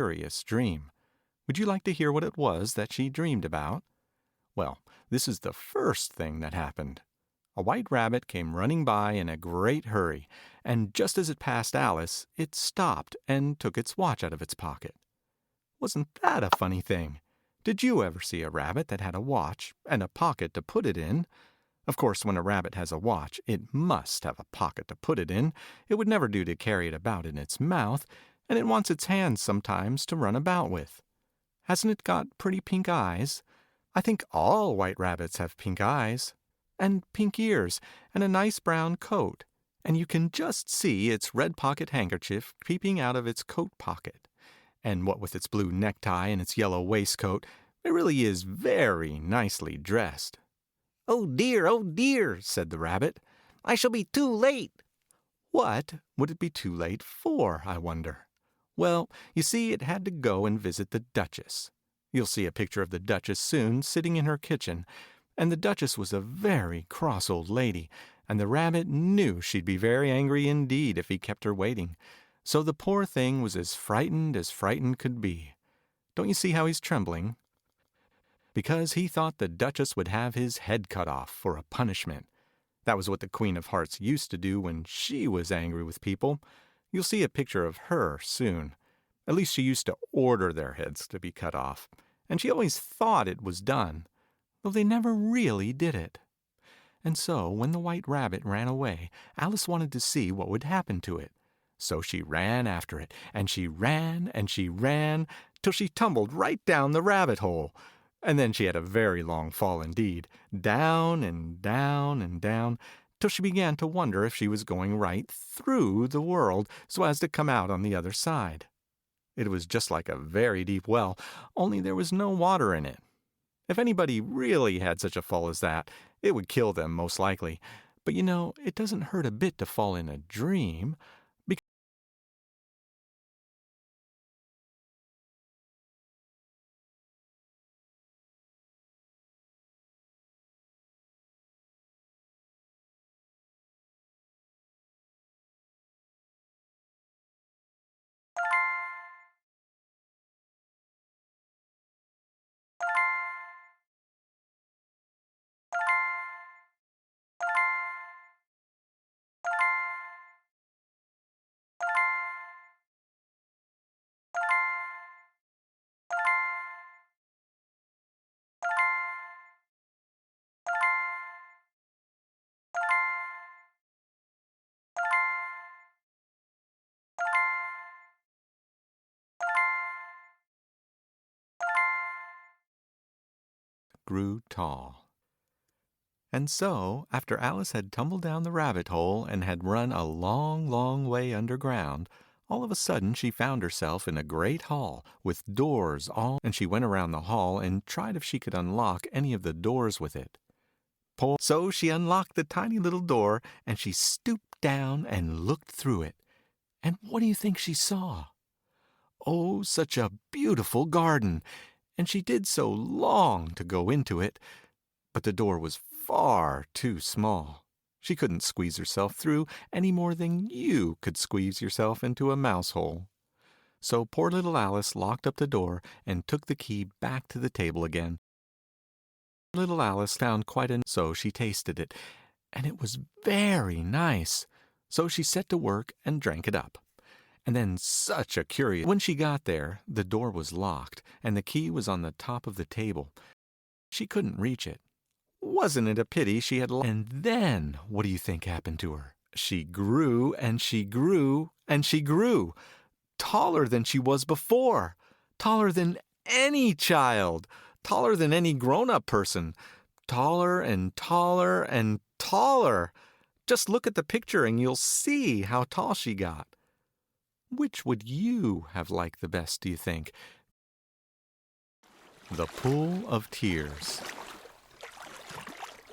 curious dream. Would you like to hear what it was that she dreamed about? Well, this is the first thing that happened. A white rabbit came running by in a great hurry, and just as it passed Alice, it stopped and took its watch out of its pocket. Wasn't that a funny thing? Did you ever see a rabbit that had a watch and a pocket to put it in? Of course, when a rabbit has a watch, it must have a pocket to put it in. It would never do to carry it about in its mouth, and it wants its hands sometimes to run about with. Hasn't it got pretty pink eyes? I think all white rabbits have pink eyes, and pink ears, and a nice brown coat, and you can just see its red pocket handkerchief peeping out of its coat pocket. And what with its blue necktie and its yellow waistcoat, it really is very nicely dressed. Oh dear, said the rabbit. I shall be too late. What would it be too late for, I wonder? Well, you see, it had to go and visit the Duchess. You'll see a picture of the Duchess soon, sitting in her kitchen. And the Duchess was a very cross old lady, and the rabbit knew she'd be very angry indeed if he kept her waiting. So the poor thing was as frightened could be. Don't you see how he's trembling? Because he thought the Duchess would have his head cut off for a punishment. That was what the Queen of Hearts used to do when she was angry with people. You'll see a picture of her soon. At least she used to order their heads to be cut off, and she always thought it was done, though they never really did it. And so, when the White Rabbit ran away, Alice wanted to see what would happen to it. So she ran after it, and she ran, till she tumbled right down the rabbit hole. And then she had a very long fall indeed, down and down and down, till she began to wonder if she was going right through the world, so as to come out on the other side. It was just like a very deep well, only there was no water in it. If anybody really had such a fall as that, it would kill them most likely. But you know, it doesn't hurt a bit to fall in a dream, grew tall. And so, after Alice had tumbled down the rabbit hole and had run a long, long way underground, all of a sudden she found herself in a great hall, with doors all, and she went around the hall and tried if she could unlock any of the doors with it. So she unlocked the tiny little door, and she stooped down and looked through it. And what do you think she saw? Oh, such a beautiful garden! And she did so long to go into it, but the door was far too small. She couldn't squeeze herself through any more than you could squeeze yourself into a mouse hole. So poor little Alice locked up the door and took the key back to the table again. Little Alice found so she tasted it, and it was very nice. So she set to work and drank it up. And then such a curious... When she got there, the door was locked, and the key was on the top of the table. She couldn't reach it. Wasn't it a pity she had... And then, what do you think happened to her? She grew, and she grew, and she grew. Taller than she was before. Taller than any child. Taller than any grown-up person. Taller and taller and taller. Just look at the picture and you'll see how tall she got. Which would you have liked the best, do you think? The Pool of Tears.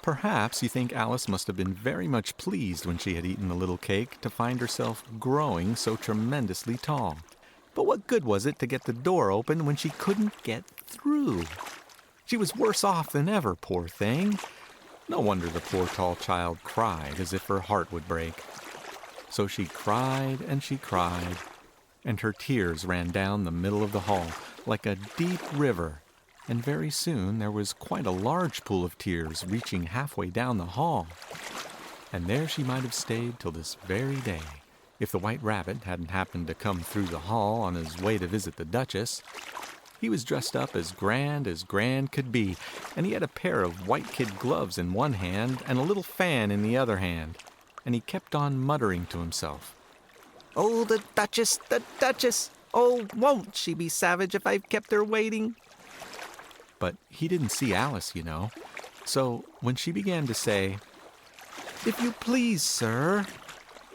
Perhaps you think Alice must have been very much pleased when she had eaten the little cake to find herself growing so tremendously tall. But what good was it to get the door open when she couldn't get through? She was worse off than ever, poor thing. No wonder the poor tall child cried as if her heart would break. So she cried, and her tears ran down the middle of the hall like a deep river, and very soon there was quite a large pool of tears reaching halfway down the hall. And there she might have stayed till this very day, if the White Rabbit hadn't happened to come through the hall on his way to visit the Duchess. He was dressed up as grand could be, and he had a pair of white kid gloves in one hand and a little fan in the other hand, and he kept on muttering to himself, "Oh, the Duchess, the Duchess! Oh, won't she be savage if I've kept her waiting?" But he didn't see Alice, you know. So when she began to say, "If you please, sir,"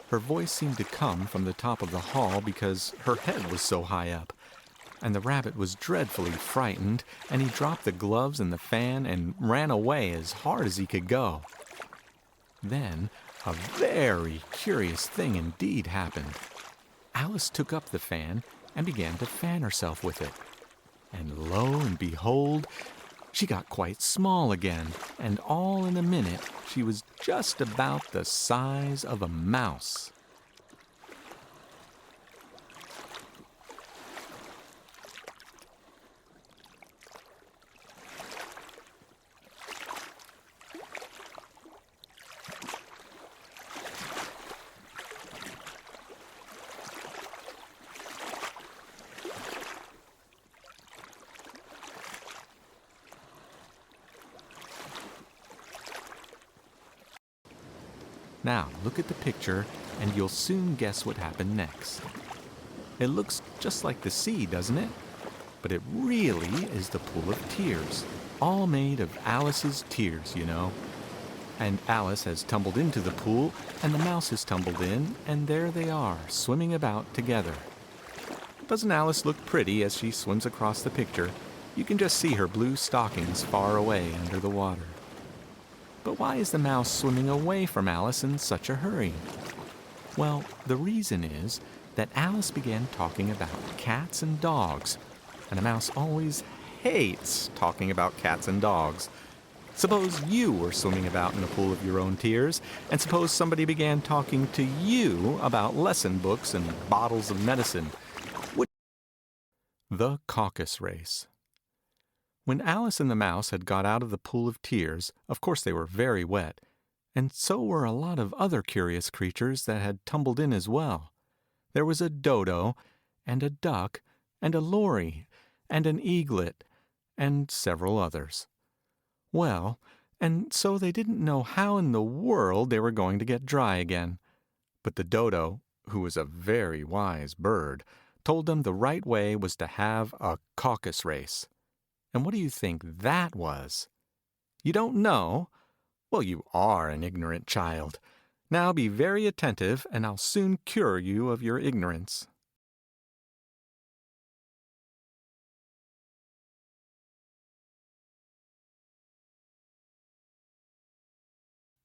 her voice seemed to come from the top of the hall because her head was so high up. And the rabbit was dreadfully frightened, and he dropped the gloves and the fan and ran away as hard as he could go. Then a very curious thing indeed happened. Alice took up the fan and began to fan herself with it. And lo and behold, she got quite small again, and all in a minute she was just about the size of a mouse. Now, look at the picture, and you'll soon guess what happened next. It looks just like the sea, doesn't it? But it really is the pool of tears, all made of Alice's tears, you know. And Alice has tumbled into the pool, and the mouse has tumbled in, and there they are, swimming about together. Doesn't Alice look pretty as she swims across the picture? You can just see her blue stockings far away under the water. But why is the mouse swimming away from Alice in such a hurry? Well, the reason is that Alice began talking about cats and dogs, and a mouse always hates talking about cats and dogs. Suppose you were swimming about in a pool of your own tears, and suppose somebody began talking to you about lesson books and bottles of medicine. The caucus race. When Alice and the mouse had got out of the pool of tears, of course they were very wet, and so were a lot of other curious creatures that had tumbled in as well. There was a dodo, and a duck, and a lory, and an eaglet, and several others. Well, and so they didn't know how in the world they were going to get dry again. But the dodo, who was a very wise bird, told them the right way was to have a caucus race. And what do you think that was? You don't know? Well, you are an ignorant child. Now be very attentive, and I'll soon cure you of your ignorance.